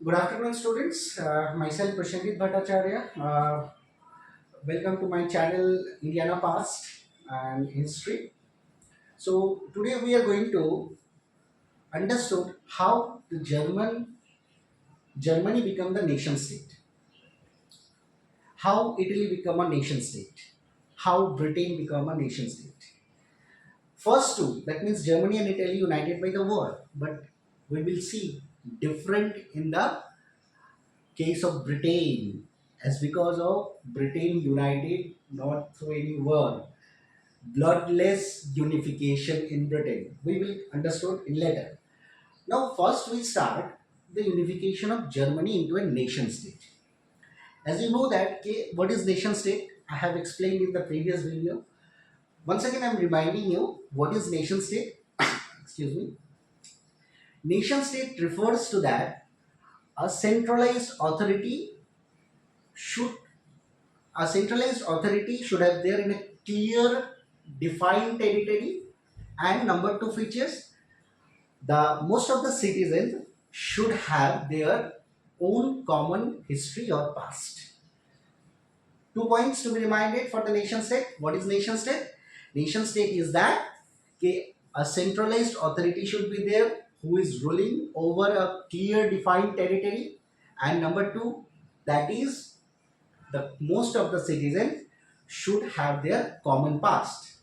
Good afternoon, students. Myself, Prashanjit Bhattacharya. Welcome to my channel, Indiana Past and History. So today we are going to understood how the Germany become the nation state, how Italy become a nation state, how Britain become a nation state. First two, that means Germany and Italy united by the war, but we will see different in the case of Britain, as because of Britain united not through any war, bloodless unification in Britain. We will understood in later. Now first we start the unification of Germany into a nation state. As you know that what is nation state? I have explained in the previous video. Once again I am reminding you what is nation state. Excuse me. Nation state refers to that a centralized authority should should have there in a clear defined territory, and number two features, the most of the citizens should have their own common history or past. 2 points to be reminded for the nation state. What is nation state? Nation state is that a centralized authority should be there who is ruling over a clear defined territory, and number two, that is the most of the citizens should have their common past.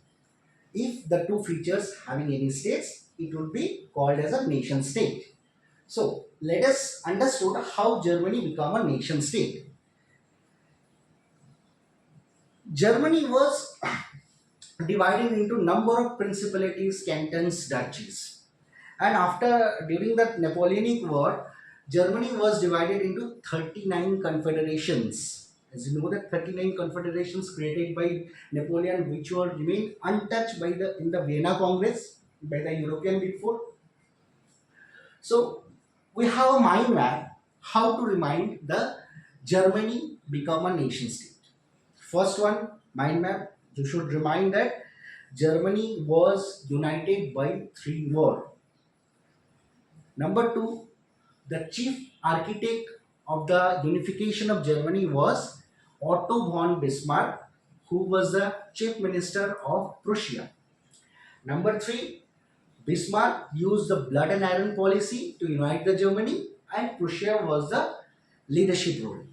If the two features having any states, it would be called as a nation state. So let us understood how Germany become a nation state. Germany was divided into number of principalities, cantons, duchies, and after during the Napoleonic War, Germany was divided into 39 confederations. As you know that 39 confederations created by Napoleon, which were remained untouched by the in the Vienna Congress by the European Big Four. So we have a mind map how to remind the Germany become a nation state. First one, mind map. You should remind that Germany was united by three wars. Number two, the chief architect of the unification of Germany was Otto von Bismarck, who was the chief minister of Prussia. Number three, Bismarck used the blood and iron policy to unite the Germany, and Prussia was the leadership role.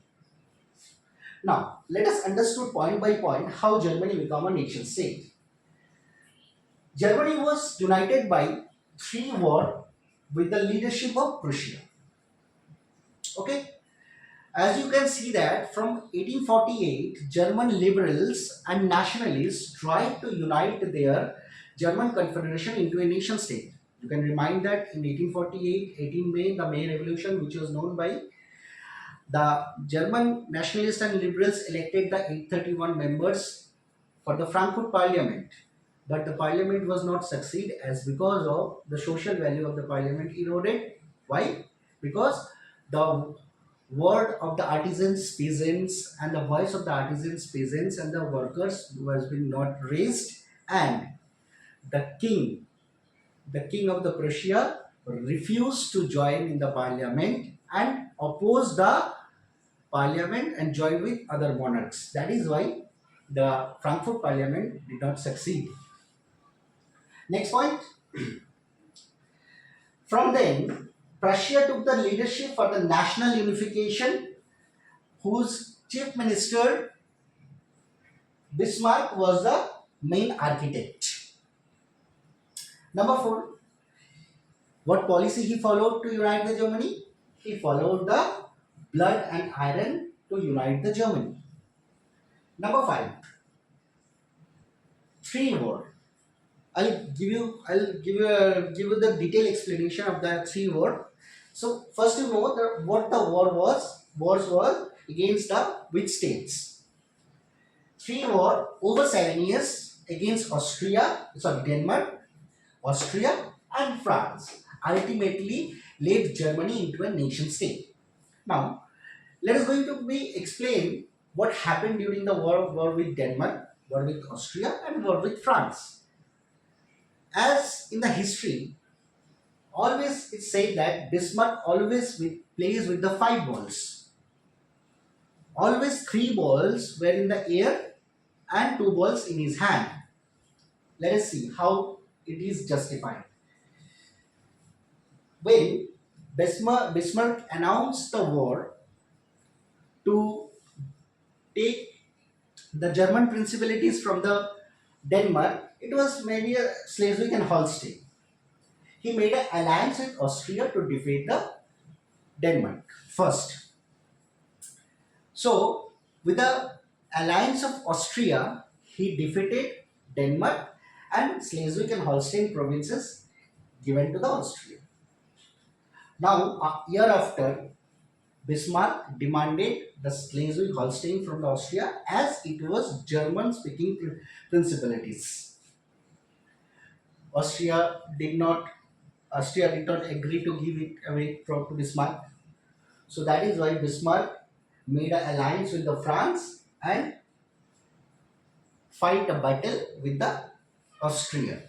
Now, let us understand point by point how Germany became a nation state. Germany was united by three wars with the leadership of Prussia. Okay, as you can see that from 1848, German liberals and nationalists tried to unite their German confederation into a nation state. You can remind that in 1848, 18 May, the May Revolution, which was known by the German nationalists and liberals elected the 831 members for the Frankfurt Parliament, but the Parliament was not succeed as because of the social value of the Parliament eroded. Why? Because the word of the artisans, peasants, and the voice of the artisans, peasants, and the workers was been not raised, and the king of the Prussia, refused to join in the Parliament and opposed the Parliament and joined with other monarchs. That is why the Frankfurt Parliament did not succeed. Next point. From then, Prussia took the leadership for the national unification, whose chief minister Bismarck was the main architect. Number four, what policy he followed to unite the Germany? He followed the blood and iron to unite the Germany. Number five, three wars. I'll give you the detailed explanation of the three wars. So first you know what the war was. Wars were against the which states? Three war over 7 years against Denmark, Austria, and France. Ultimately led Germany into a nation state. Now let us going to be explain what happened during the war with Denmark, war with Austria, and war with France. As in the history, always it said that Bismarck always plays with the five balls. Always three balls were in the air and two balls in his hand. Let us see how it is justified. When Bismarck announced the war to take the German principalities from the Denmark, it was maybe a Schleswig and Holstein. He made an alliance with Austria to defeat the Denmark first. So, with the alliance of Austria, he defeated Denmark and Schleswig and Holstein provinces given to the Austria. Now, a year after, Bismarck demanded the Schleswig-Holstein from Austria as it was German-speaking principalities. Austria did not Austria did not agree to give it away to Bismarck. So that is why Bismarck made an alliance with the France and fight a battle with the Austria,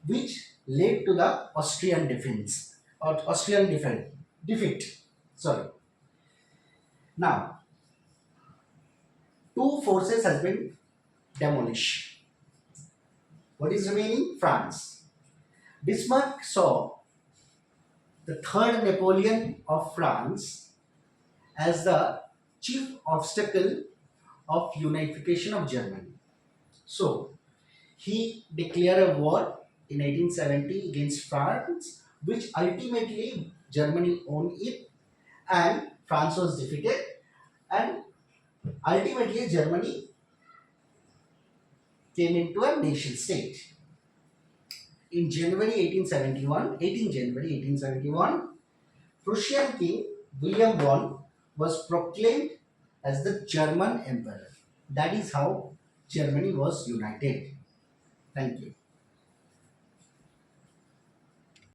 which led to the Austrian defense or Austrian defeat. Sorry. Now, two forces has been demolished. What is remaining? France. Bismarck saw the third Napoleon of France as the chief obstacle of unification of Germany. So, he declared a war in 1870 against France, which ultimately Germany won it and France was defeated, and ultimately Germany came into a nation state. In January 18 January 1871, Prussian King William I was proclaimed as the German Emperor. That is how Germany was united. Thank you.